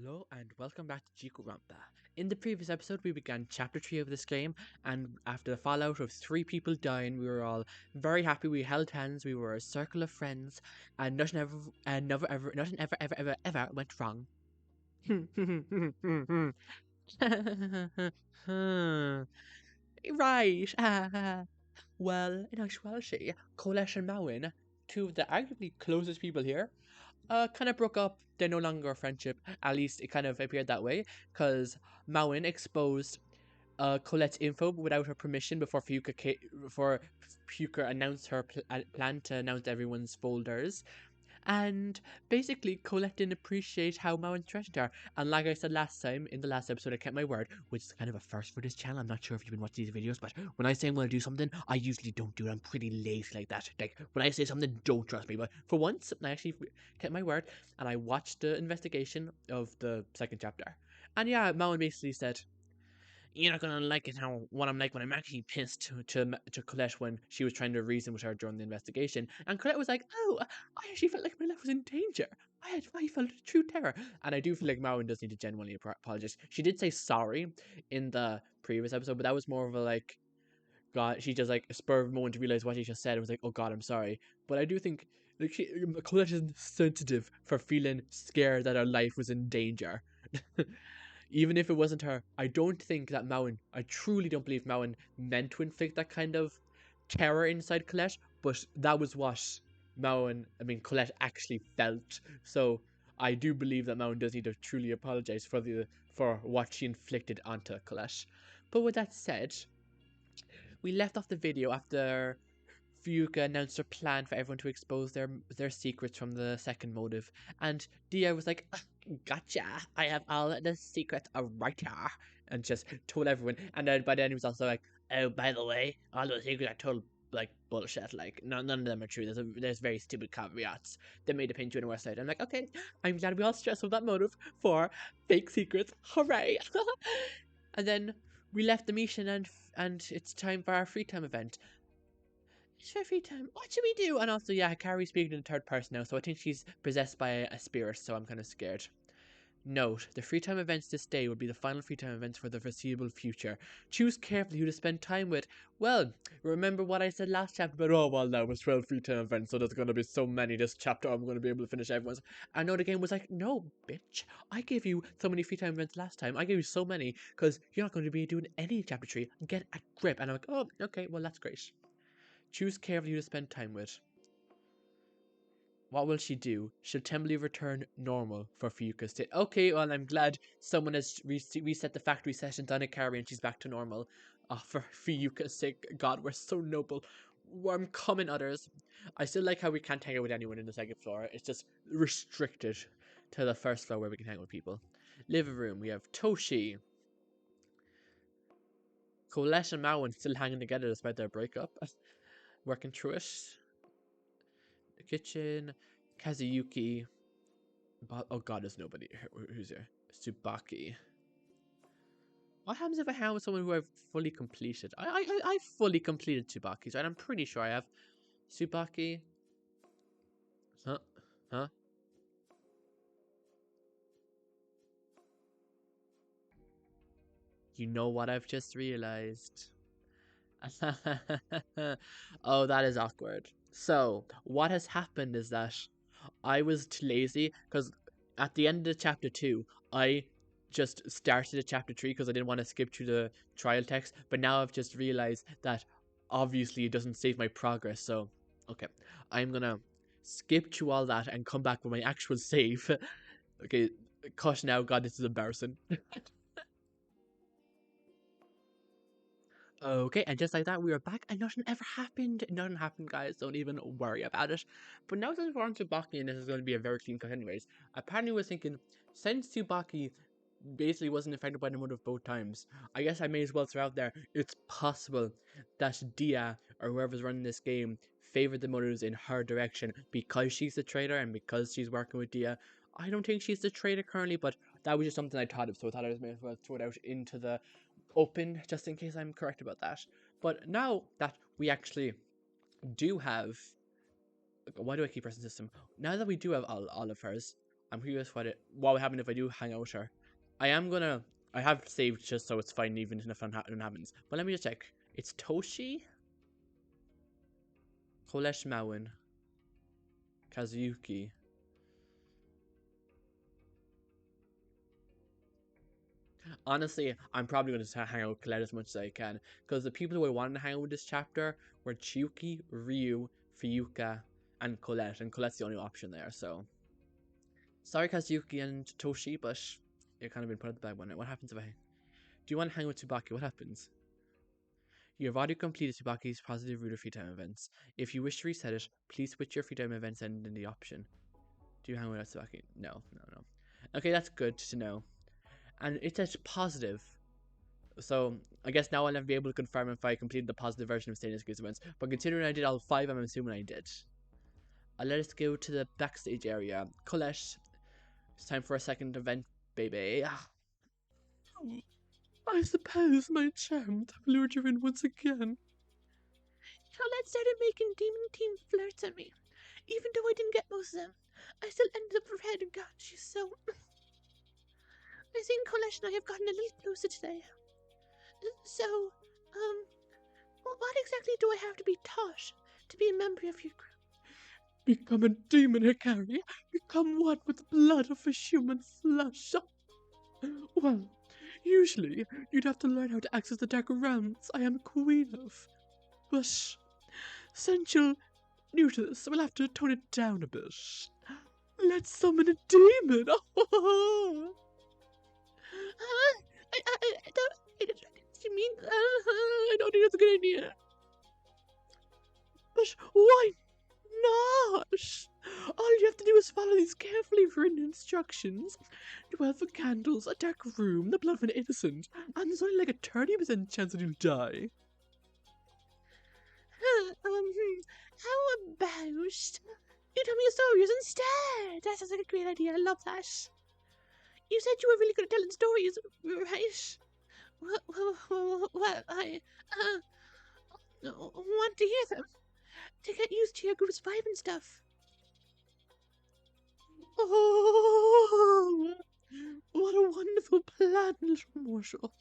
Hello and welcome back to Jikoronpa. In the previous episode, we began chapter 3 of this game, and after the fallout of 3 people dying, we were all very happy. We held hands, we were a circle of friends, and nothing ever went wrong. Right. Well, in actuality, Kolesh and Mawin, two of the arguably closest people here, kind of broke up. They're no longer a friendship. At least it kind of appeared that way, because Mawin exposed Colette's info without her permission before Fuyuka announced her plan to announce everyone's folders. And basically, Colette didn't appreciate how Mawin threatened her. And like I said last time, in the last episode, I kept my word, which is kind of a first for this channel. I'm not sure if you've been watching these videos, but when I say I'm going to do something, I usually don't do it. I'm pretty lazy like that. Like, when I say something, don't trust me. But for once, I actually kept my word, and I watched the investigation of the second chapter. And yeah, Mawin basically said, "You're not gonna like it what I'm like when I'm actually pissed," to Colette when she was trying to reason with her during the investigation. And Colette was like, "Oh, I actually felt like my life was in danger. I felt true terror." And I do feel like Marwan does need to genuinely apologize. She did say sorry in the previous episode, but that was more of a like, God, she just like a spur of a moment to realize what she just said. It was like, "Oh God, I'm sorry." But I do think like Colette is sensitive for feeling scared that her life was in danger. Even if it wasn't her, I don't think that I truly don't believe Mawin meant to inflict that kind of terror inside Colette, but that was what Colette actually felt. So I do believe that Mawin does need to truly apologize for what she inflicted onto Colette. But with that said, we left off the video after Fuyuka announced her plan for everyone to expose their secrets from the second motive, and Dia was like, "Gotcha! I have all the secrets right here," and just told everyone. And then by then he was also like, "Oh, by the way, all those secrets are total like bullshit. Like none of them are true. There's very stupid caveats that made it paint you in a worse light." I'm like, okay, I'm glad we all stressed with that motive for fake secrets. Hooray! And then we left the mission, and it's time for our free time event. It's her free time. What should we do? And also, yeah, Hikari's speaking in third person now, so I think she's possessed by a spirit, so I'm kind of scared. Note, the free time events this day will be the final free time events for the foreseeable future. Choose carefully who to spend time with. Well, remember what I said last chapter about, oh, well, now it's 12 free time events, so there's going to be so many this chapter, I'm going to be able to finish everyone's. I know the game was like, no, bitch, I gave you so many free time events last time. I gave you so many, because you're not going to be doing any chapter 3. Get a grip. And I'm like, oh, okay, well, that's great. Choose carefully who to spend time with. What will she do? She'll temporarily return normal for Fuyuka's state. Okay, well, I'm glad someone has reset the factory settings on Hikari and she's back to normal. For Fuyuka's sake, God, we're so noble. I'm coming, others. I still like how we can't hang out with anyone in the second floor. It's just restricted to the first floor where we can hang out with people. Living room, we have Toshi. Colette and Mawin still hanging together despite their breakup. Working through it. The kitchen, Kazuyuki. Oh God, there's nobody. Who's there? Tsubaki. What happens if I hang with someone who I've fully completed? I fully completed Tsubaki's, right? I'm pretty sure I have. Tsubaki. Huh? Huh? You know what I've just realized? Oh, that is awkward. So, what has happened is that I was too lazy because at the end of chapter 2, I just started a chapter 3 because I didn't want to skip through the trial text, but now I've just realized that obviously it doesn't save my progress, so okay, I'm gonna skip through all that and come back with my actual save. Okay, gosh, now, God, this is embarrassing. Okay, and just like that, we are back, and nothing ever happened. Nothing happened, guys. Don't even worry about it. But now that we're on Tsubaki, and this is going to be a very clean cut anyways, apparently was thinking, since Tsubaki basically wasn't affected by the motive both times, I guess I may as well throw out there, it's possible that Dia, or whoever's running this game, favored the motives in her direction because she's the traitor and because she's working with Dia. I don't think she's the traitor currently, but that was just something I thought of, so I thought I may as well throw it out into the open, just in case I'm correct about that. But now that we actually do have... Why do I keep pressing system? Now that we do have all of hers, I'm curious what would happen if I do hang out with her. I have saved just so it's fine even if nothing happens. But let me just check. It's Toshi, Kolesh Mawin, Kazuyuki. Honestly, I'm probably going to hang out with Colette as much as I can, because the people who I wanted to hang out with this chapter were Chiyuki, Ryu, Fuyuka, and Colette's the only option there, so... Sorry Kazuyuki and Toshi, but you've kind of been put at the back burner. What happens if I... Do you want to hang with Tsubaki? What happens? You have already completed Tsubaki's positive route of free time events. If you wish to reset it, please switch your free time events end in the option. Do you hang with Tsubaki? No. Okay, that's good to know. And it says positive. So, I guess now I'll never be able to confirm if I completed the positive version of Stainless Case events. But considering I did all 5, I'm assuming I did. Let us go to the backstage area. Colette, it's time for a second event, baby. I suppose my charms have lured you in once again. Colette started making demon team flirts at me. Even though I didn't get most of them, I still ended up red and God, she's so... I think Colette and I have gotten a little closer today. So, what exactly do I have to be taught to be a member of your group? Become a demon, Hikari. Become one with the blood of a human flesh. Well, usually you'd have to learn how to access the dark realms I am queen of. But since you're new to this, we'll have to tone it down a bit. Let's summon a demon. You mean I don't think that's a good idea. But why not? All you have to do is follow these carefully written instructions. 12 candles, a dark room, the blood of an innocent, and there's only like a 30% chance that you'll die. How about you tell me your stories instead? That sounds like a great idea. I love that. You said you were really good at telling stories, right? Well, I want to hear them. To get used to your group's vibe and stuff. Oh, what a wonderful plan, little Marshall.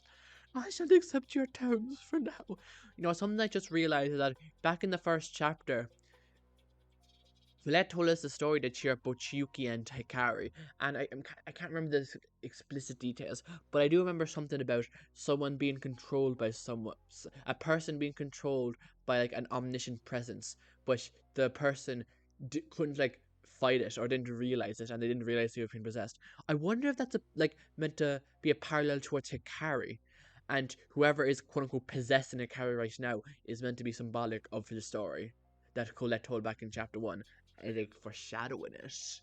I shall accept your terms for now. You know, something I just realized is that back in the first chapter, Villette told us the story to cheer up both Chiyuki and Hikari, and I can't remember the explicit details, but I do remember something about someone being controlled by a person being controlled by like an omniscient presence, but the person couldn't like fight it or didn't realize it, and they didn't realize they were being possessed. I wonder if that's meant to be a parallel towards Hikari, and whoever is quote unquote possessing Hikari right now is meant to be symbolic of the story that Colette told back in chapter 1. I think foreshadowing it.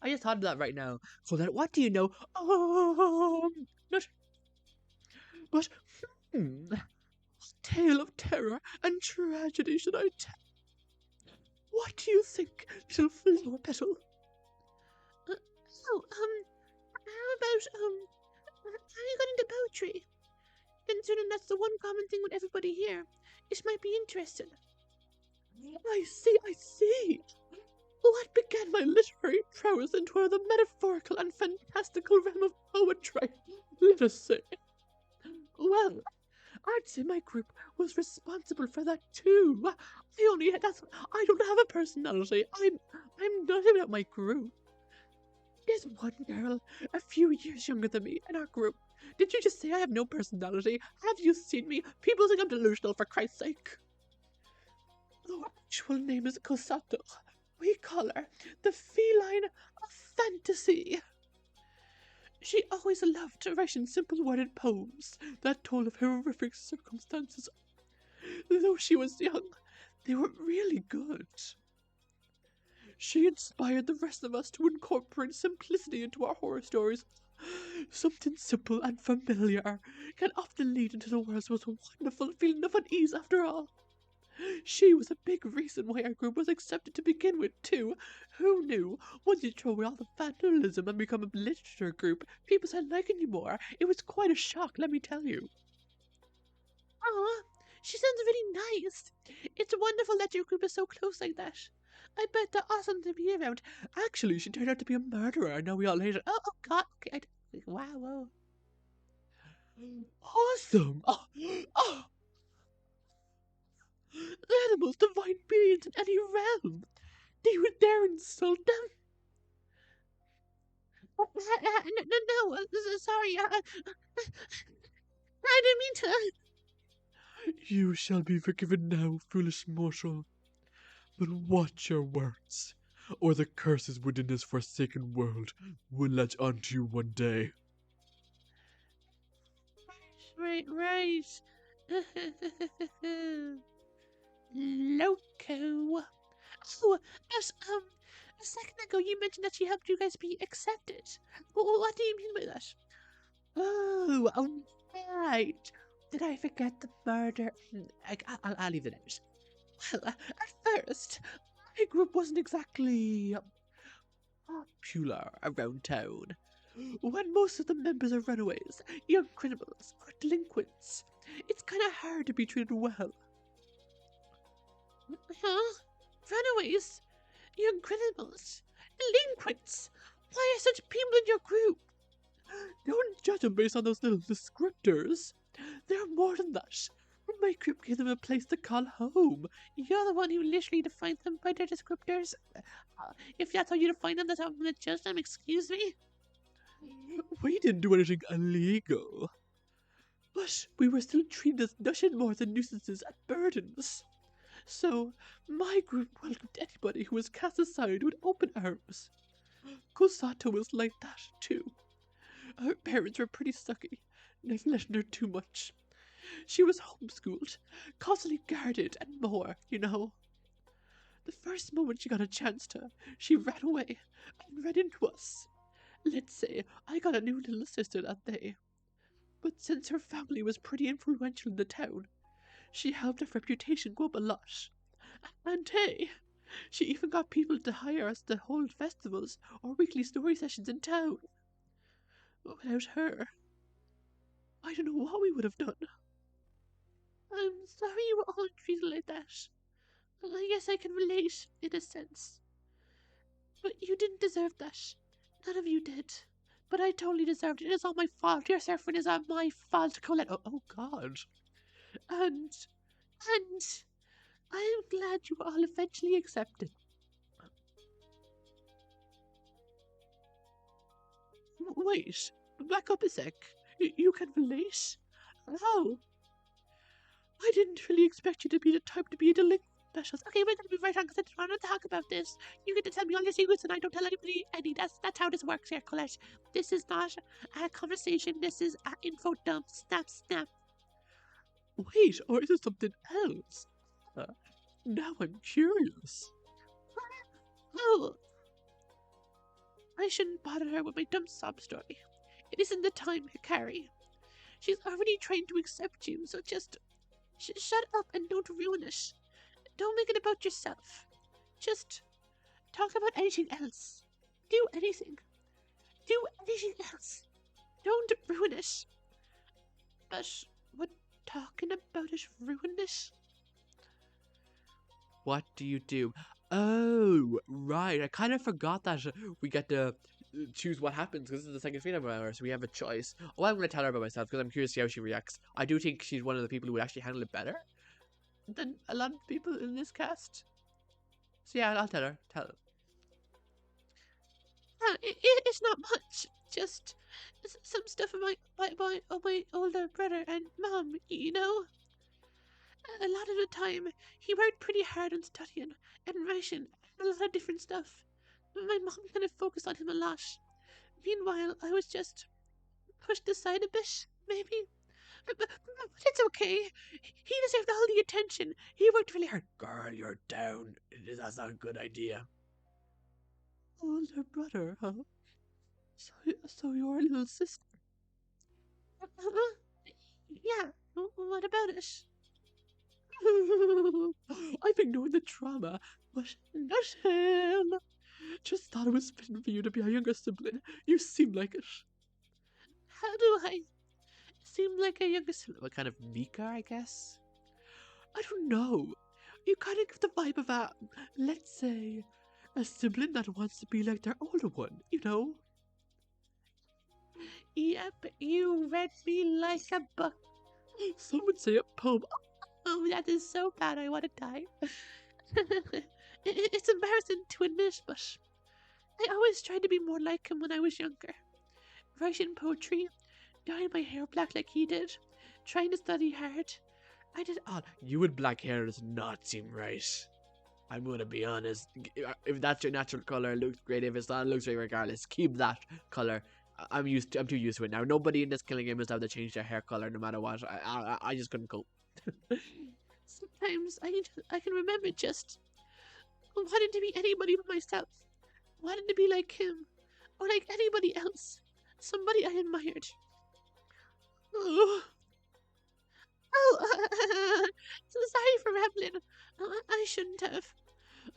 I just thought of that right now. Colette, what do you know? What tale of terror and tragedy should I tell? What do you think, little flower petal? How about, how you got into poetry? Considering that's the one common thing with everybody here, it might be interesting. I see. What began my literary prowess into the metaphorical and fantastical realm of poetry, let us say. Well, I'd say my group was responsible for that too. I don't have a personality. I'm nothing about my group. There's one girl a few years younger than me in our group. Did you just say I have no personality? Have you seen me? People think I'm delusional, for Christ's sake. The actual name is Kosato. We call her the feline of fantasy. She always loved writing simple-worded poems that told of horrific circumstances. Though she was young, they were really good. She inspired the rest of us to incorporate simplicity into our horror stories. Something simple and familiar can often lead into the world's most wonderful feeling of unease after all. She was a big reason why our group was accepted to begin with, too. Who knew? Once you throw away all the vandalism and become a literature group, people started liking you more. It was quite a shock, let me tell you. Aw, she sounds really nice. It's wonderful that your group is so close like that. I bet they're awesome to be around. Actually, she turned out to be a murderer. I know we all hate her. Oh God. Okay. Wow. Whoa. Awesome. Oh, oh. They're the most divine beings in any realm. They would dare insult them. No, sorry. I didn't mean to. You shall be forgiven now, foolish mortal. But watch your words, or the curses within this forsaken world will latch onto you one day. Right. Loco. Oh, as, a second ago you mentioned that she helped you guys be accepted. What do you mean by that? Oh, right. Did I forget the murder? I'll leave it out. Well, at first, my group wasn't exactly popular around town. When most of the members are runaways, young criminals, or delinquents, it's kind of hard to be treated well. Huh? Runaways? Young criminals? Delinquents? Why are such people in your group? Don't judge them based on those little descriptors. They're more than that. My group gave them a place to call home. You're the one who literally defined them by their descriptors. If that's how you define them, that's how I'm gonna judge them, excuse me? We didn't do anything illegal. But we were still treated as nothing more than nuisances and burdens. So, my group welcomed anybody who was cast aside with open arms. Kosato was like that, too. Her parents were pretty sucky, never letting her too much. She was homeschooled, constantly guarded, and more, you know. The first moment she got a chance to, she ran away and ran into us. Let's say I got a new little sister that day. But since her family was pretty influential in the town, she helped her reputation go up a lot. And hey, she even got people to hire us to hold festivals or weekly story sessions in town. Without her, I don't know what we would have done. I'm sorry you were all treated like that. I guess I can relate, in a sense. But you didn't deserve that. None of you did. But I totally deserved it. It is all my fault. Your suffering is all my fault, Colette. Oh God. And I am glad you were all eventually accepted. Wait, back up a sec. You can relate? How? I didn't really expect you to be the type to be a delinquent specialist. Okay, we're gonna be right on because I just want to talk about this. You get to tell me all your secrets and I don't tell anybody any. That's how this works here, Colette. This is not a conversation. This is an info dump. Snap. Wait, or is it something else? Now I'm curious. Oh, I shouldn't bother her with my dumb sob story. It isn't the time, Hikari. She's already trying to accept you, so just shut up and don't ruin it. Don't make it about yourself. Just talk about anything else. Do anything. Do anything else. Don't ruin it. But would talking about it ruin it? What do you do? Oh, right. I kind of forgot that we get to choose what happens because this is the second freedom hour, so we have a choice. Oh, I'm going to tell her about myself because I'm curious to see how she reacts. I do think she's one of the people who would actually handle it better than a lot of people in this cast. So yeah, I'll tell her. Tell her. It's not much. Just some stuff of my older brother and mom, you know? A lot of the time, he worked pretty hard on studying and writing and a lot of different stuff. My mom kind of focused on him a lot. Meanwhile, I was just pushed aside a bit, maybe. But it's okay. He deserved all the attention. He worked really hard. Girl, you're down. That's not a good idea. Older brother, huh? So you're a little sister? Yeah. What about it? I've ignored the trauma, but nothing. Just thought it was fitting for you to be a younger sibling. You seem like it. How do I seem like a younger sibling? What kind of meeker, I guess? I don't know. You kind of get the vibe of a, let's say, a sibling that wants to be like their older one, you know? Yep, you read me like a book. Some would say a poem. Oh, that is so bad, I want to die. It's embarrassing to admit, but I always tried to be more like him when I was younger. Writing poetry, dyeing my hair black like he did, trying to study hard. I did all. You with black hair does not seem right. I'm gonna be honest. If that's your natural color, it looks great. If it's not, it looks great regardless. Keep that color. I'm too used to it now. Nobody in this killing game has have to change their hair color no matter what. I just couldn't cope. Sometimes I can remember just wanting to be anybody but myself, wanting to be like him or like anybody else, somebody I admired. Oh, so sorry for rambling. I shouldn't have.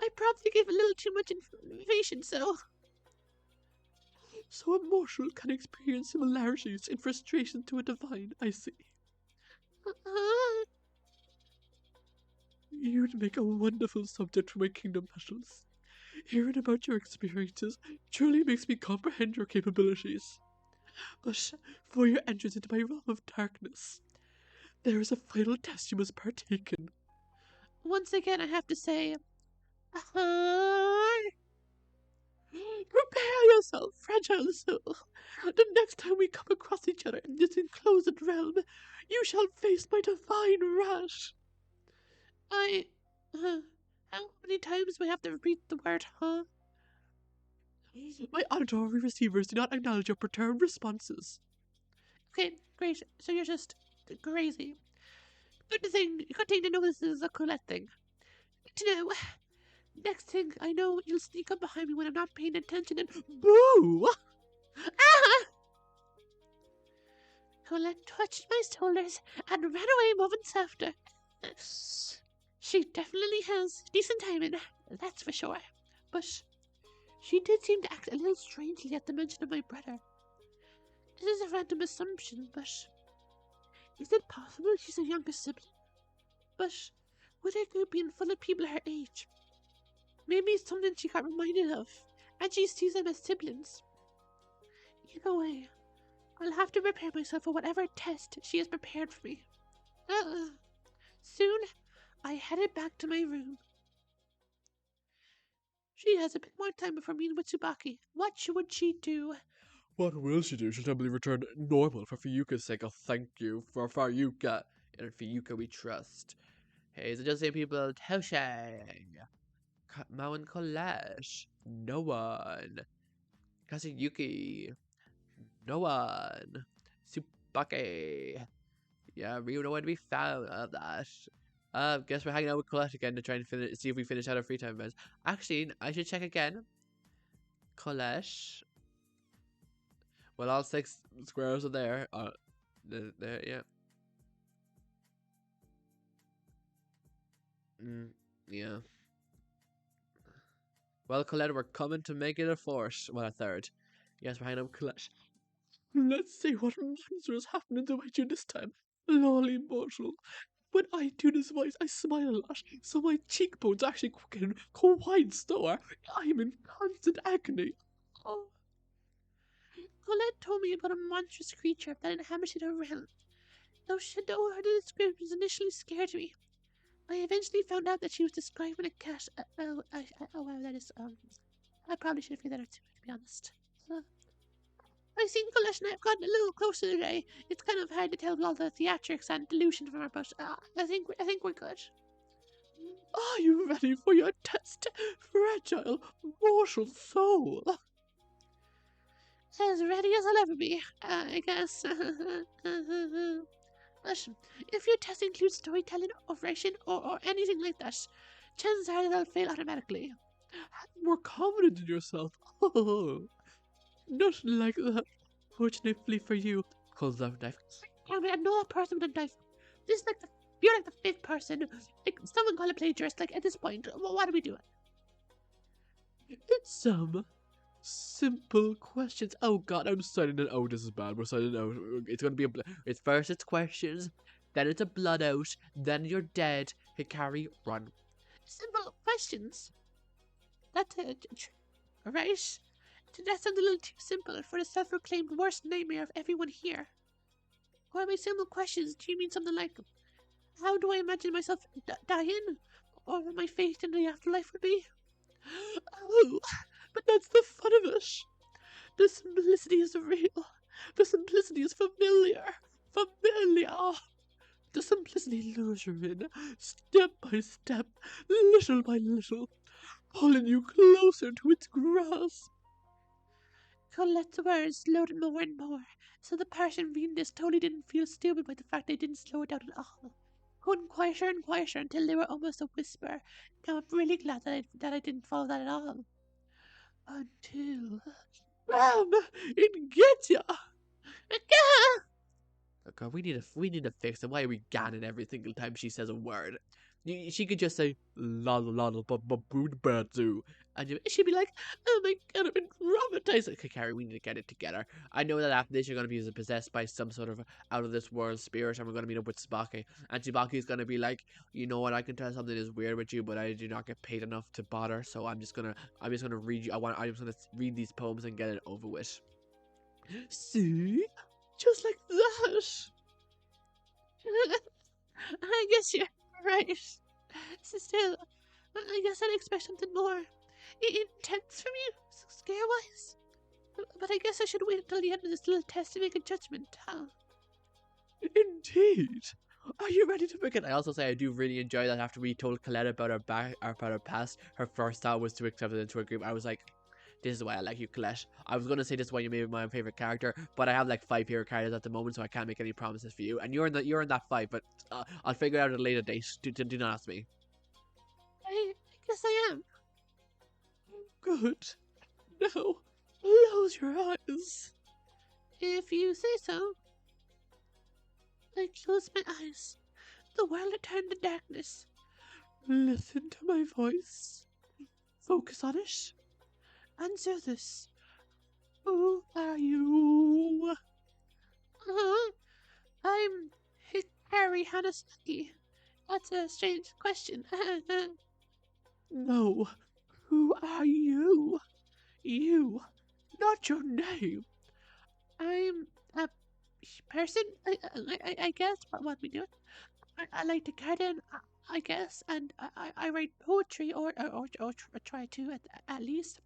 I probably gave a little too much information, so a mortal can experience similarities in frustration to a divine, I see. You'd make a wonderful subject for my kingdom battles. Hearing about your experiences truly makes me comprehend your capabilities. But for your entrance into my realm of darkness, there is a final test you must partake in. Once again, I have to say, prepare yourself, fragile soul. The next time we come across each other in this enclosed realm, you shall face my divine wrath. How many times do I have to repeat the word, huh? My auditory receivers do not acknowledge your perturbed responses. Okay, great. So you're just crazy. Good thing to know this is a Colette thing. Good to know. Next thing I know, you'll sneak up behind me when I'm not paying attention and boo! Ah! Colette touched my shoulders and ran away moments after. She definitely has decent timing, that's for sure. But she did seem to act a little strangely at the mention of my brother. This is a random assumption, but is it possible she's a younger sibling? But with her group being full of people her age, maybe it's something she got reminded of, and she sees them as siblings. Either way, I'll have to prepare myself for whatever test she has prepared for me. Soon, I headed back to my room. She has a bit more time before meeting with Tsubaki. What would she do? What will she do? She'll probably return normal for Fuyuka's sake. Oh, thank you for Fuyuka. And Fuyuka we trust. Hey, is it just saying people? Telshang. Mao and Colette. No one. Kazuyuki. No one. Tsubaki. Yeah, we don't want to be found of that. Guess we're hanging out with Colette again to try and see if we finish out our free time events. Actually, I should check again. Colette. Well, all 6 squares are there. There, yeah. Yeah. Well, Colette, we're coming to make it a 4th. Well, a 3rd. Yes, we're hanging out with Colette. Let's see what monster is happening to you this time. Lolly mortal. When I do this voice, I smile a lot, so my cheekbones actually quicken quite slower. I'm in constant agony. Oh. Colette told me about a monstrous creature that inhabited her realm. Though her descriptions initially scared me, I eventually found out that she was describing a cat. Wow, that is, I probably should have figured that out too, to be honest. I think Colette and I have gotten a little closer today. It's kind of hard to tell with all the theatrics and dilution from her, but I think we're good. Are you ready for your test, fragile, mortal soul? As ready as I'll ever be, I guess. Listen, if your test includes storytelling or writing or anything like that, chances are that I'll fail automatically. Have more confidence in yourself. Not like that. Fortunately for you, pulls out a knife. I mean, I know a person with a knife. This is you're like the 5th person. Like, someone call a plagiarist. Like, at this point, what are we doing? It's some simple questions. Oh God, I'm starting to. Oh, this is bad. We're starting to. It's gonna be it's first it's questions, then it's a blood out, then you're dead. Hikari, run. simple questions. That's right? That sounds a little too simple for the self-proclaimed worst nightmare of everyone here. Or by simple questions, do you mean something like, how do I imagine myself dying? Or what my fate in the afterlife would be? Oh, but that's the fun of it. The simplicity is real. The simplicity is familiar. Familiar. The simplicity lures you in, step by step, little by little, pulling you closer to its grasp. Colette's words loaded more and more, so the person reading this totally didn't feel stupid by the fact they didn't slow it down at all. Going quieter and quieter until they were almost a whisper. Now I'm really glad that I didn't follow that at all. Until... Bam! It gets ya! Gah! Oh God, we need to fix it. Why are we ganning every single time she says a word? She could just say lol zoo, and she'd be like, "Oh my God, I've been traumatized." Okay, Carrie, we need to get it together. I know that after this, you're gonna be possessed by some sort of out of this world spirit, and we're gonna meet up with Tsubaki, and Tsubaki's gonna be like, "You know what? I can tell something is weird with you, but I do not get paid enough to bother, so I'm just gonna read you. I'm just gonna read these poems and get it over with." See, just like that. I guess you're right. Still, I guess I'd expect something more intense from you, scare-wise. But I guess I should wait until the end of this little test to make a judgment, huh? Indeed. Are you ready to begin? I also say I do really enjoy that after we told Colette about her past, her first thought was to accept it into a group. I was like, this is why I like you, Colette. I was gonna say this is why you made my favorite character, but I have like 5 favorite characters at the moment, so I can't make any promises for you. And you're in that 5, but I'll figure it out at a later date. Do not ask me. I guess I am. Good. Now, close your eyes. If you say so. I close my eyes. The world had turned to darkness. Listen to my voice. Focus on it. Answer this. Who are you? I'm Hikari Hanasaki. That's a strange question. No. Who are you? You. Not your name. I'm a person, I guess, what we do. I like to garden, I guess, and I write poetry, or try to, at least.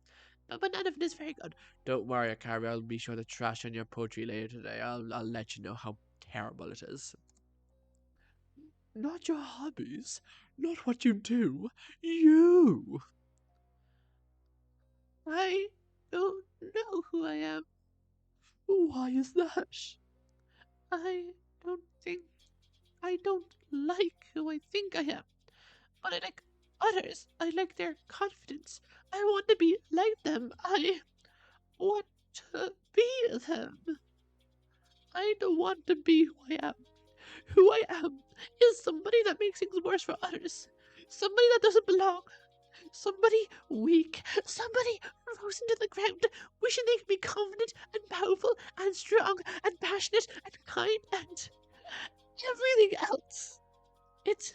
But none of it is very good. Don't worry, Hikari. I'll be sure to trash on your poetry later today. I'll let you know how terrible it is. Not your hobbies. Not what you do. You. I don't know who I am. Why is that? I don't like who I think I am. But I like others. I like their confidence. I want to be like them. I want to be them. I don't want to be who I am. Who I am is somebody that makes things worse for others. Somebody that doesn't belong. Somebody weak. Somebody frozen to the ground, wishing they could be confident and powerful and strong and passionate and kind and everything else. It's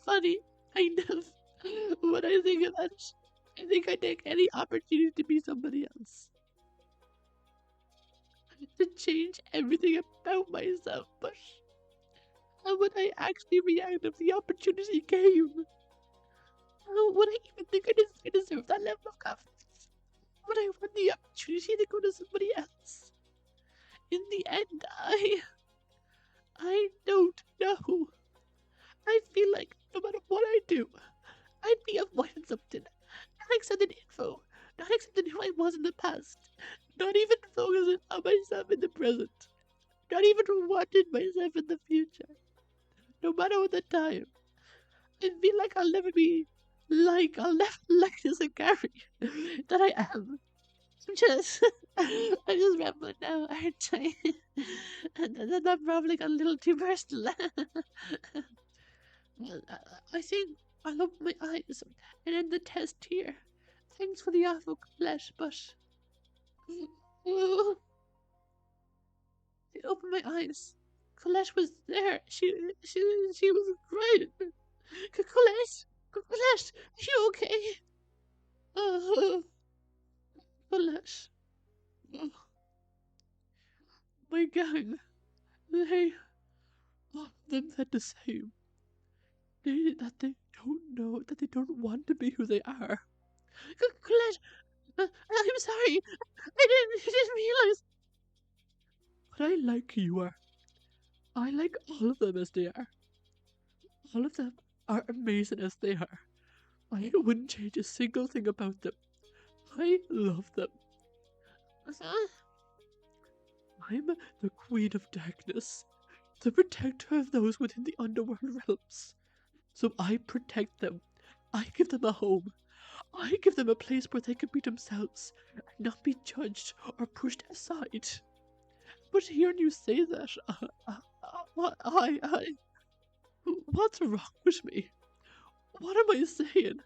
funny, kind of. When I think about it, I think I take any opportunity to be somebody else. To change everything about myself, but how would I actually react if the opportunity came? How would I even think I deserve that level of confidence? Would I want the opportunity to go to somebody else? In the end, I don't know. I feel like no matter what I do, I'd be avoiding something, not accepting info, not accepting who I was in the past, not even focusing on myself in the present, not even wanting myself in the future. No matter what the time, I feel like I'll never be I'll never like this Hikari that I am. I'm just rambling now, aren't I? And I'm rambling a little too personal. I think I'll open my eyes and end the test here. Thanks for the awful flesh, but... I opened my eyes. Colette was there. She was crying. Colette! Colette, are you okay? Oh, Colette. Oh, my gang. They, all of them said the same. That they don't know, that they don't want to be who they are. Colette, I'm sorry. I didn't realize. But I like you are. I like all of them as they are. All of them are amazing as they are. I wouldn't change a single thing about them. I love them. I'm the Queen of Darkness, the protector of those within the underworld realms. So I protect them. I give them a home. I give them a place where they can be themselves and not be judged or pushed aside. But hearing you say that, what's wrong with me? What am I saying?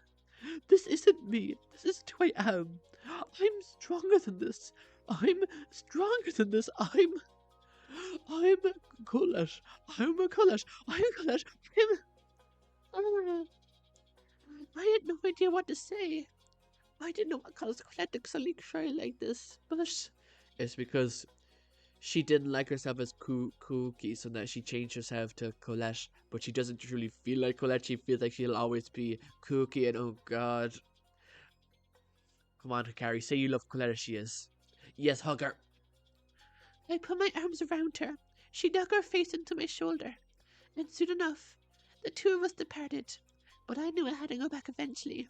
This isn't me. This isn't who I am. I'm stronger than this. I'm stronger than this. I'm Colette. I'm a Colette. I'm Colette. I had no idea what to say. I didn't know what caused Colette to suddenly cry like this, but It's because she didn't like herself as Cookie, so that she changed herself to Colette, but she doesn't truly feel like Colette. She feels like she'll always be Cookie, and oh god. Come on, Hikari, say you love Colette as she is. Yes, hug her. I put my arms around her. She dug her face into my shoulder, and soon enough, the two of us departed. But I knew I had to go back eventually.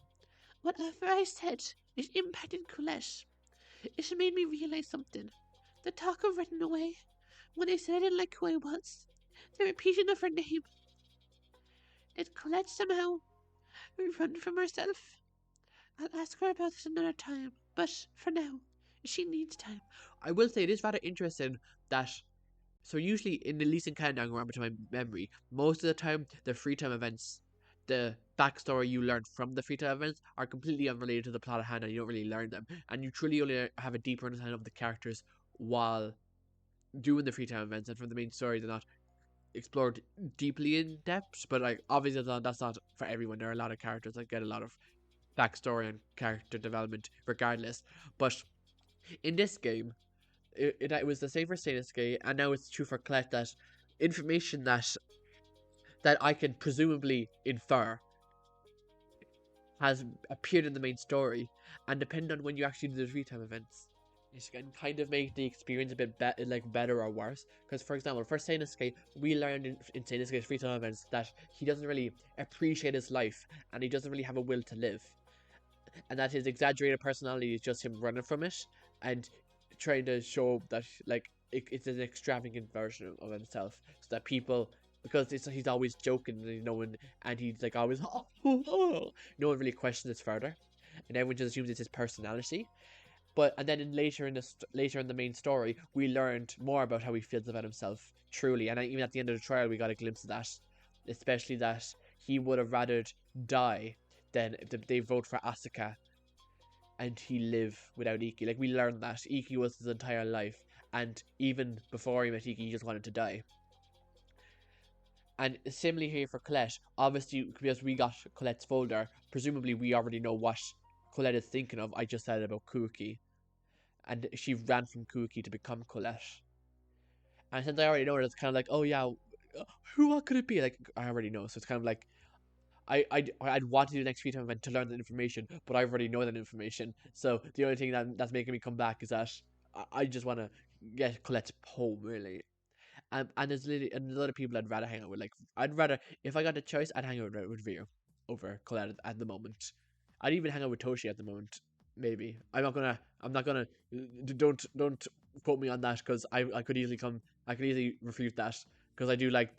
Whatever I said, it impacted Colette. It made me realize something. The talk of running away, when I said I didn't like who I was, the repeating of her name. Did Colette somehow run from herself? I'll ask her about it another time, but for now, she needs time. I will say it is rather interesting that. So usually in the least in countdown, remember to my memory, most of the time the free time events, the backstory you learn from the free time events are completely unrelated to the plot at hand, and you don't really learn them, and you truly only have a deeper understanding of the characters while doing the free time events, and from the main story they're not explored deeply in depth. But like obviously that's not for everyone. There are a lot of characters that get a lot of backstory and character development regardless. But in this game, it was the same for Sasuke, and now it's true for Colette that information that I can presumably infer has appeared in the main story, and depending on when you actually do the free time events, it can kind of make the experience a bit better or worse. Because for example, for Sasuke, we learned in Sasuke's free time events that he doesn't really appreciate his life, and he doesn't really have a will to live, and that his exaggerated personality is just him running from it and trying to show that like it's an extravagant version of himself, so that people, because he's always joking, and no one, and he's like always no one really questions it further, and everyone just assumes it's his personality. But and then later in the main story, we learned more about how he feels about himself truly, and even at the end of the trial, we got a glimpse of that, especially that he would have rather die than if they vote for Asuka and he live without Iki. Like we learned that Iki was his entire life, and even before he met Iki, he just wanted to die. And similarly here for Colette, obviously because we got Colette's folder, presumably we already know what Colette is thinking of. I just said about Kuki, and she ran from Kuki to become Colette. And since I already know it, it's kind of like, oh yeah, what could it be? Like I already know, so it's kind of like I'd want to do the next free time event to learn that information, but I already know that information. So the only thing that's making me come back is that I just want to get Colette's home, really. And there's a lot of people I'd rather hang out with. Like I'd rather, if I got the choice, I'd hang out with Ryu over Colette at the moment. I'd even hang out with Toshi at the moment. Maybe I'm not gonna. Don't quote me on that, because I could easily I could easily refute that, because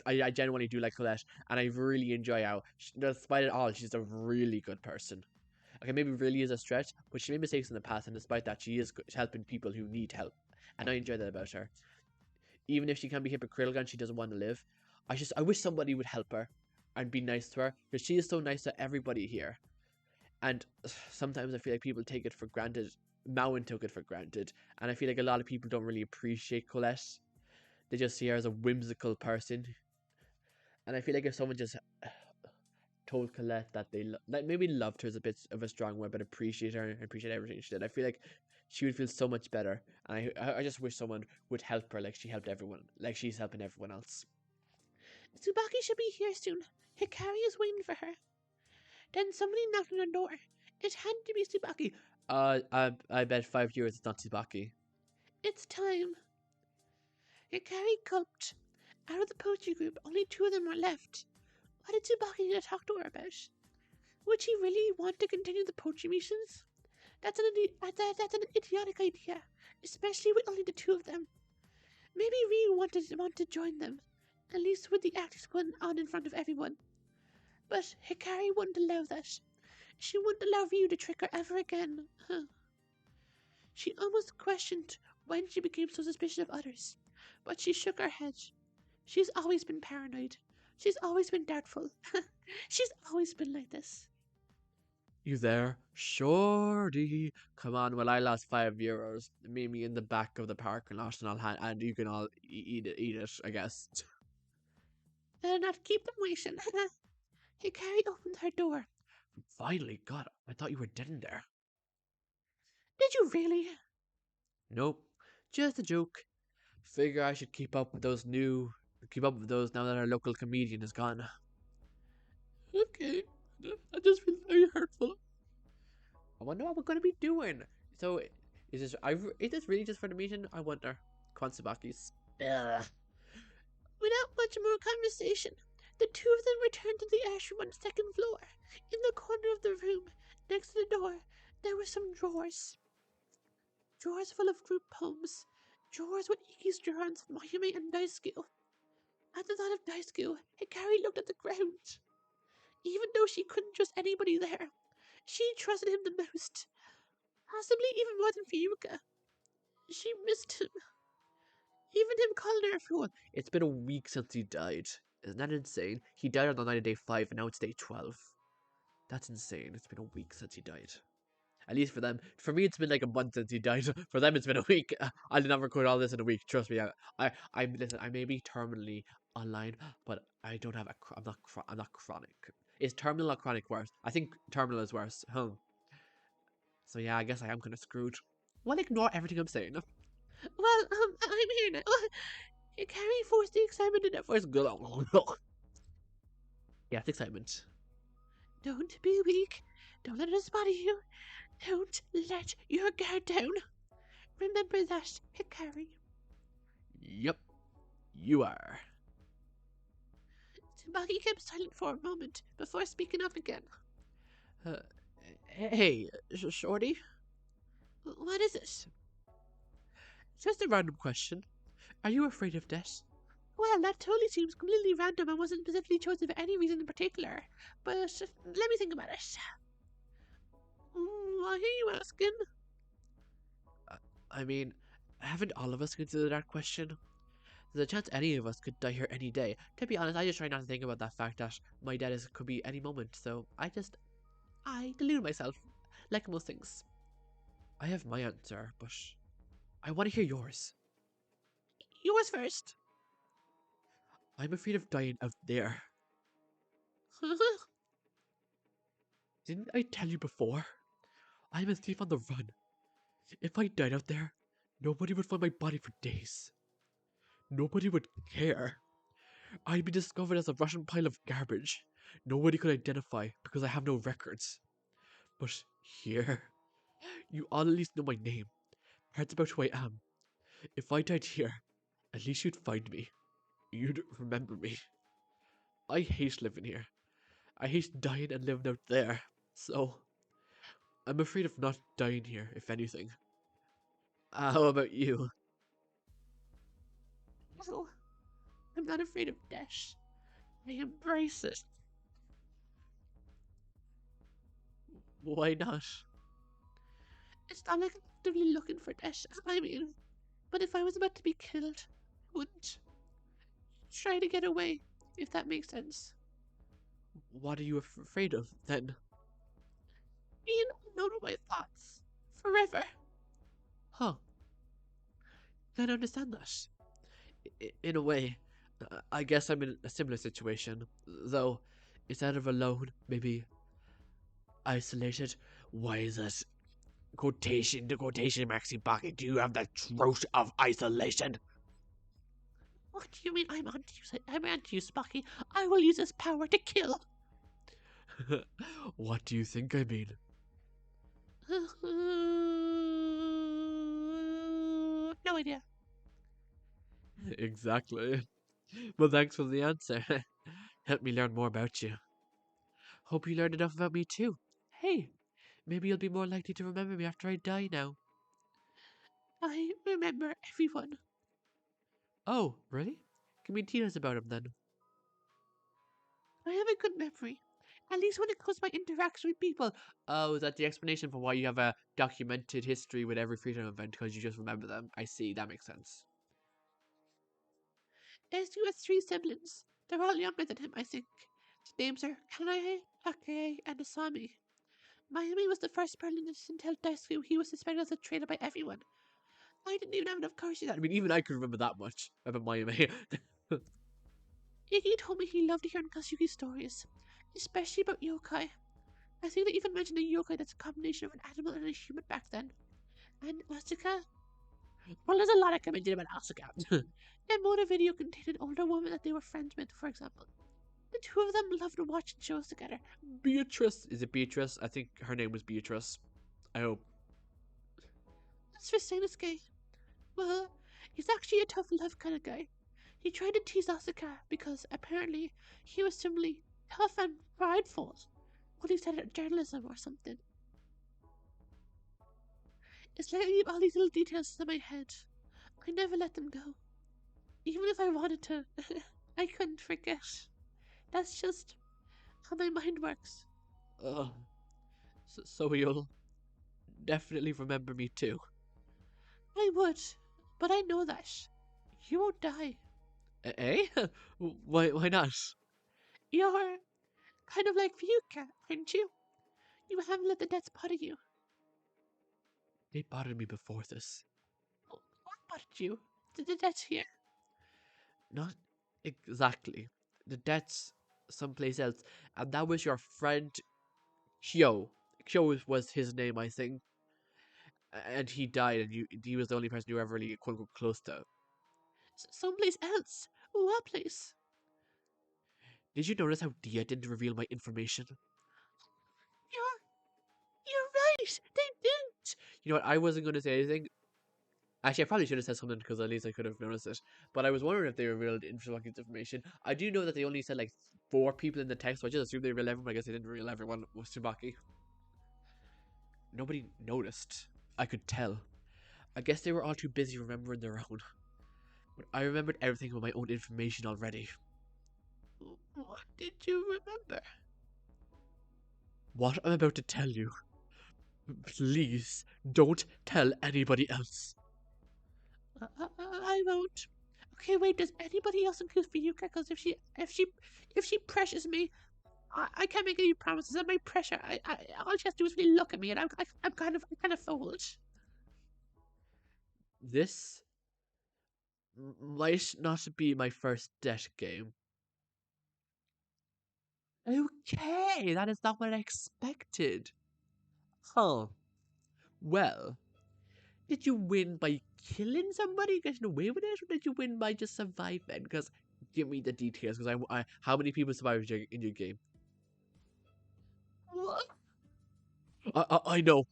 I genuinely do like Colette, and I really enjoy how despite it all, she's a really good person. Okay, maybe really is a stretch, but she made mistakes in the past, and despite that, she is helping people who need help, and I enjoy that about her. Even if she can be hypocritical and she doesn't want to live, I wish somebody would help her and be nice to her, because she is so nice to everybody here. And sometimes I feel like people take it for granted. Mowen took it for granted, and I feel like a lot of people don't really appreciate Colette. They just see her as a whimsical person, and I feel like if someone just told Colette that like maybe loved her is a bit of a strong word, but appreciate her and appreciate everything she did. I feel like she would feel so much better, and I just wish someone would help her like she helped everyone, like she's helping everyone else. Tsubaki should be here soon. Hikari is waiting for her. Then somebody knocked on the door. It had to be Tsubaki. I bet 5 years it's not Tsubaki. It's time. Hikari gulped. Out of the poetry group, only 2 of them were left. What did Tsubaki need to talk to her about? Would she really want to continue the poetry missions? That's an idiotic idea, especially with only the 2 of them. Maybe Ryu want to join them, at least with the actors going on in front of everyone. But Hikari wouldn't allow that. She wouldn't allow Ryu to trick her ever again. She almost questioned when she became so suspicious of others, but she shook her head. She's always been paranoid. She's always been doubtful. She's always been like this. You there? Shorty. Come on, well I lost €5. Meet me in the back of the parking lot and and you can all eat it, I guess. Better not keep them waiting. Hikari opened her door. Finally, God, I thought you were dead in there. Did you really? Nope. Just a joke. Figure I should keep up with those now that our local comedian is gone. Okay. I just feel very hurtful. I wonder what we're gonna be doing. So is this really just for the meeting? I wonder. Tsubakis. Without much more conversation, the 2 of them returned to the ashroom on the 2nd floor. In the corner of the room, next to the door, there were some drawers. Drawers full of group poems. Drawers with Iki's drawings of Mayume and Daisuke. At the thought of Daisuke, Hikari looked at the ground. Even though she couldn't trust anybody there, she trusted him the most. Possibly even more than Fuyuka. She missed him. Even him calling her a fool. It's been a week since he died. Isn't that insane? He died on the night of day 5 and now it's day 12. That's insane. It's been a week since he died. At least for them. For me, it's been like a month since he died. For them, it's been a week. I did not record all this in a week. Trust me. Listen. I may be terminally online, but I don't have I'm not chronic. Is terminal or chronic worse? I think terminal is worse. So yeah, I guess I am kind of screwed. Well, ignore everything I'm saying. Well, I'm here now. Hikari forced the excitement in her voice. Yes, excitement. Don't be weak. Don't let us bother you. Don't let your guard down. Remember that, Hikari. Yup, you are. Tsubaki kept silent for a moment before speaking up again. Hey, Shorty? What is it? Just a random question. Are you afraid of death? Well, that totally seems completely random and wasn't specifically chosen for any reason in particular. But let me think about it. Why are you asking? I mean, haven't all of us considered that question? There's a chance any of us could die here any day. To be honest, I just try not to think about that fact that my death could be any moment, so I delude myself, like most things. I have my answer, but I want to hear yours. Yours first. I'm afraid of dying out there. Didn't I tell you before? I'm a thief on the run. If I died out there, nobody would find my body for days. Nobody would care. I'd be discovered as a Russian pile of garbage. Nobody could identify because I have no records. But here, you all at least know my name, parts about who I am. If I died here, at least you'd find me. You'd remember me. I hate living here. I hate dying and living out there. So, I'm afraid of not dying here, if anything. How about you? No, I'm not afraid of death. I embrace it. Why not? It's not like I'm actively looking for death. I mean, but if I was about to be killed, I wouldn't try to get away, if that makes sense. What are you afraid of, then? Being unknown to my thoughts. Forever. Huh. Can understand that. In a way, I guess I'm in a similar situation, though Instead of alone, maybe isolated. Why is it? Quotation to quotation marks, Tsubaki. Do you have the throat of isolation? What do you mean I'm anti you, Tsubaki? I will use this power to kill. What do you think I mean? No idea. Exactly. Well, thanks for the answer. Helped me learn more about you. Hope you learned enough about me too. Hey, maybe you'll be more likely to remember me after I die now. I remember everyone. Oh, really? Give me details about him then. I have a good memory. At least when it comes to my interaction with people. Oh, is that the explanation for why you have a documented history with every freedom event? Because you just remember them. I see, that makes sense. Esu has 3 siblings. They're all younger than him, I think. The names are Kanae, Ake, and Asami. Mayumi was the first person to tell Daisuke he was suspected as a traitor by everyone. I didn't even have enough courage to I mean, even I could remember that much about Mayumi. Iggy told me he loved hearing Kasugi stories, especially about yokai. I think they even mentioned a yokai that's a combination of an animal and a human back then. And Asuka? Well, there's a lot I can mention about Asuka. That motor video contained an older woman that they were friends with, for example. The two of them loved watching shows together. Beatrice. Is it Beatrice? I think her name was Beatrice. I hope. As for Seinosuke, well, he's actually a tough love kind of guy. He tried to tease Asuka because apparently he was simply tough and prideful when he studied journalism or something. It's like I keep all these little details in my head. I never let them go. Even if I wanted to, I couldn't forget. That's just how my mind works. Ugh. So you'll definitely remember me too. I would, but I know that. You won't die. Eh? Why not? You're kind of like Fuyuka, aren't you? You haven't let the death bother you. They bothered me before this. What bothered you? The death here. Not exactly. The death's someplace else. And that was your friend Kyo. Kyo was his name, I think. And he died, and he was the only person you were ever really quote unquote close to. Someplace else. What place? Did you notice how Dia didn't reveal my information? You're right. They didn't. You know what? I wasn't going to say anything. Actually, I probably should have said something because at least I could have noticed it. But I was wondering if they revealed Tsubaki's information. I do know that they only said like 4 people in the text, so I just assumed they revealed everyone. I guess they didn't reveal everyone was Tsubaki. Nobody noticed. I could tell. I guess they were all too busy remembering their own. But I remembered everything with my own information already. What did you remember? What I'm about to tell you. Please don't tell anybody else. I won't. Okay, wait. Does anybody else include Fuyuka? Because if she pressures me, I can't make any promises. I may pressure. All she has to do is really look at me, and I'm kind of foolish. This might not be my first debt game. Okay, that is not what I expected. Huh. Well, did you win by killing somebody, getting away with it, or did you win by just surviving? Because give me the details. Because how many people survived in your game? What? I know.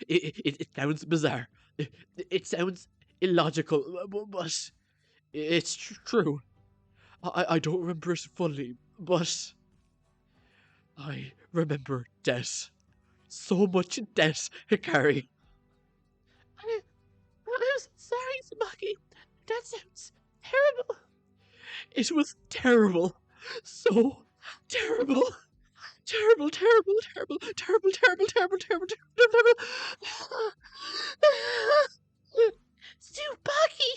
It sounds bizarre. It sounds illogical, but it's true. I don't remember it fully, but I remember death. So much death, Hikari. I'm sorry, Tsubaki. That sounds terrible. It was terrible. So terrible. Terrible, terrible, terrible, terrible, terrible, terrible, terrible, terrible, terrible. Tsubaki!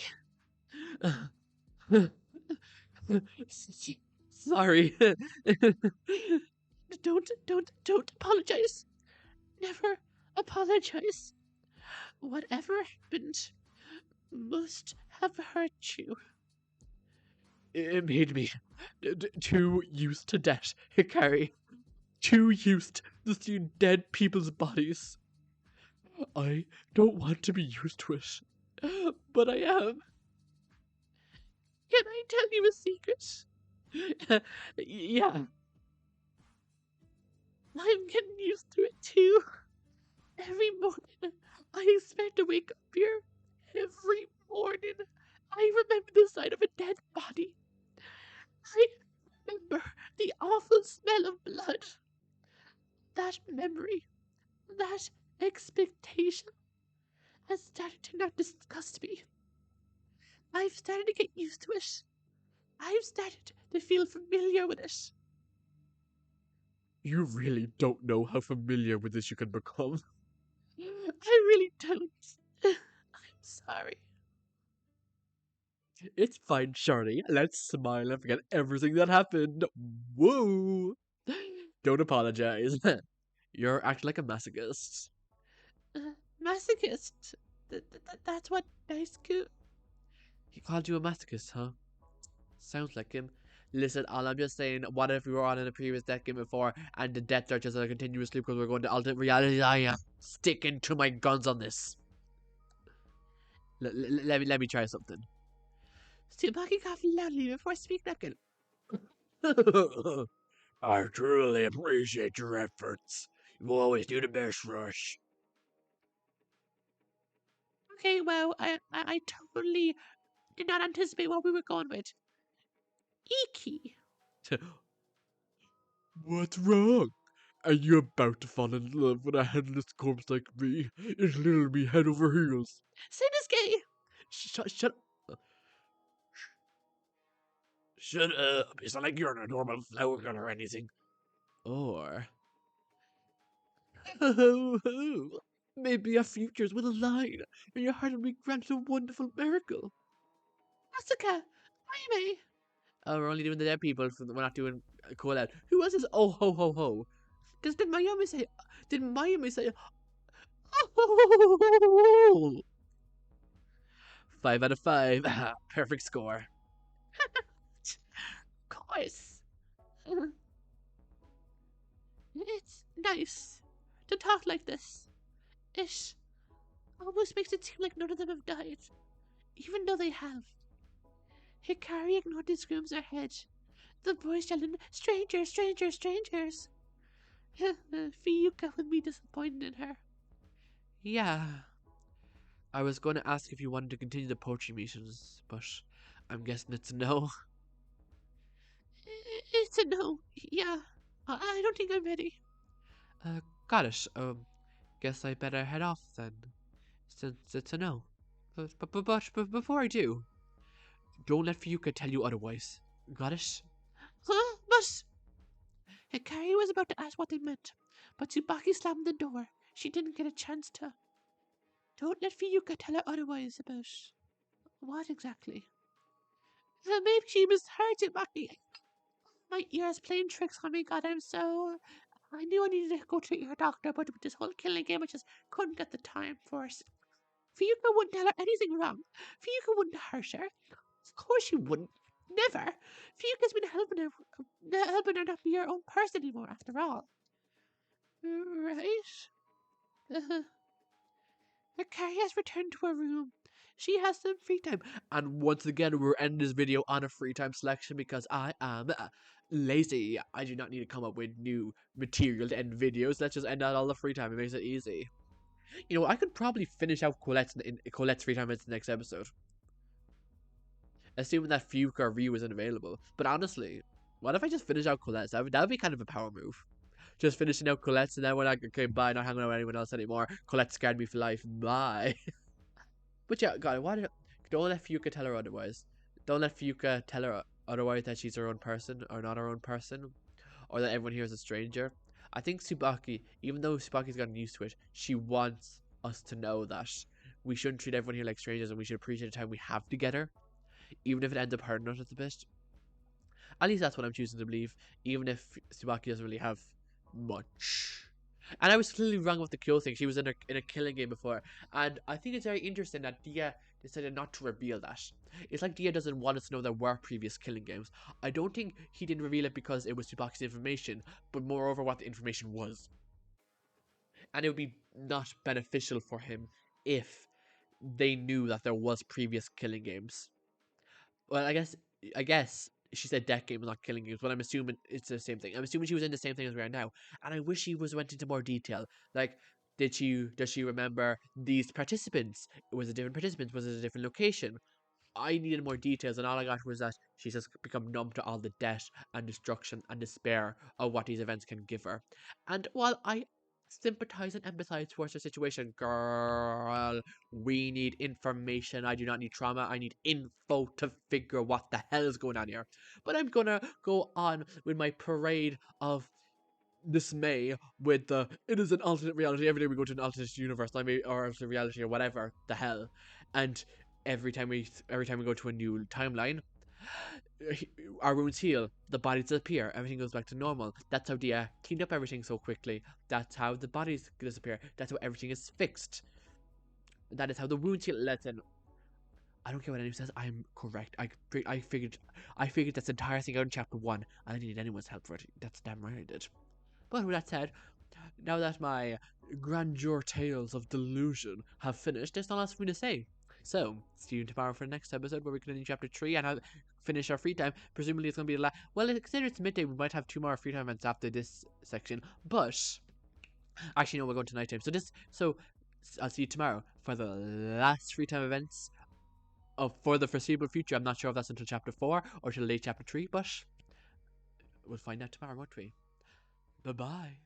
Sorry. Don't apologize. Never apologize. Whatever happened must have hurt you. It made me too used to death, Hikari. Too used to seeing dead people's bodies. I don't want to be used to it, but I am. Can I tell you a secret? Yeah. I'm getting used to it too. Every morning, I expect to wake up here. Every morning, I remember the sight of a dead body. I remember the awful smell of blood. That memory, that expectation has started to not disgust me. I've started to get used to it. I've started to feel familiar with it. You really don't know how familiar with this you can become. I really don't. I'm sorry. It's fine, Charlie. Let's smile and forget everything that happened. Woo! Don't apologize. You're acting like a masochist. Masochist. That's what nice cool. He called you a masochist, huh? Sounds like him. Listen, all I'm just saying, what if we were on in a previous death game before and the deaths are just a continuous loop because we're going to alternate reality? I am sticking to my guns on this. Let me try something. Tsubaki coughed loudly before speaking again. I truly appreciate your efforts. You always do the best for us. Okay, well, I totally did not anticipate what we were going with. Iki. What's wrong? Are you about to fall in love with a headless corpse like me? It's literally head over heels. Siniske. Shut Shut up. It's not like you're in a normal flower girl or anything. Or maybe our futures will align and your heart will be granted a wonderful miracle. Asuka. Aime. Oh, we're only doing the dead people. We're not doing call out. Who was this? Oh ho ho ho. Did Miami say? Did Miami say? Oh, 5 out of 5. Perfect score. Of course. It's nice to talk like this. It almost makes it seem like none of them have died, even though they have. Hikari ignored the screams in her head. The boys yelling, "Strangers, strangers, strangers!" Fuyuka would be disappointed in her. Yeah. I was going to ask if you wanted to continue the poetry missions, but I'm guessing it's a no. It's a no. Yeah. I don't think I'm ready. Got it. Guess I better head off then, since it's a no. But before I do, don't let Fuyuka tell you otherwise. Got it? Huh? But Hikari was about to ask what they meant, but Tsubaki slammed the door. She didn't get a chance to. Don't let Fuyuka tell her otherwise about what exactly. Maybe she misheard Tsubaki. My ears playing tricks on me. God, I'm so. I knew I needed to go to your doctor, but with this whole killing game, I just couldn't get the time for it. Fuyuka wouldn't tell her anything wrong. Fuyuka wouldn't hurt her. Of course she wouldn't. Never. Fuyuka's been helping her not be her own person anymore, after all. Right? Hikari has returned to her room. She has some free time. And once again, we're ending this video on a free time selection because I am lazy. I do not need to come up with new material to end videos. Let's just end out all the free time. It makes it easy. You know, I could probably finish out Colette's free time in the next episode. Assuming that Fuyuka or Ryu isn't available. But honestly, what if I just finish out Colette's? That would be kind of a power move. Just finishing out Colette's and then we're like, okay, bye, not hanging out with anyone else anymore. Colette scared me for life. Bye. But yeah, God, don't let Fuyuka tell her otherwise. Don't let Fuyuka tell her otherwise that she's her own person or not her own person, or that everyone here is a stranger. I think Tsubaki, even though Tsubaki's gotten used to it, she wants us to know that we shouldn't treat everyone here like strangers and we should appreciate the time we have together, even if it ends up hurting us a bit. At least that's what I'm choosing to believe, even if Tsubaki doesn't really have much. And I was clearly wrong with the kill thing. She was in a killing game before, and I think it's very interesting that the decided not to reveal that. It's like Dia doesn't want us to know there were previous killing games. I don't think he didn't reveal it because it was Tsubaki's information, but moreover what the information was. And it would be not beneficial for him if they knew that there was previous killing games. Well, I guess she said death games, not killing games, but I'm assuming it's the same thing. I'm assuming she was in the same thing as we are now. And I wish she went into more detail. Like, does she remember these participants? Was it different participants? Was it a different location? I needed more details, and all I got was that she's just become numb to all the death and destruction and despair of what these events can give her. And while I sympathize and empathize towards her situation, girl, we need information. I do not need trauma. I need info to figure what the hell is going on here. But I'm gonna go on with my parade of dismay with the it is an alternate reality. Every day we go to an alternate universe, or alternate reality, or whatever the hell, and every time we go to a new timeline, our wounds heal, the bodies disappear, everything goes back to normal. That's how Dia cleaned up everything so quickly. That's how the bodies disappear. That's how everything is fixed. That is how the wounds heal. Listen, I don't care what anyone says. I'm correct. I figured this entire thing out in chapter 1. I didn't need anyone's help for it. That's damn right I did. But with that said, now that my grandeur tales of delusion have finished, there's not else for me to say. So, see you tomorrow for the next episode where we continue chapter 3 and I'll finish our free time. Presumably it's going to be well, consider it's midday, we might have 2 more free time events after this section. But, actually no, we're going to nighttime. So I'll see you tomorrow for the last free time events for the foreseeable future. I'm not sure if that's until chapter 4 or till late chapter 3, but we'll find out tomorrow, won't we? Bye-bye.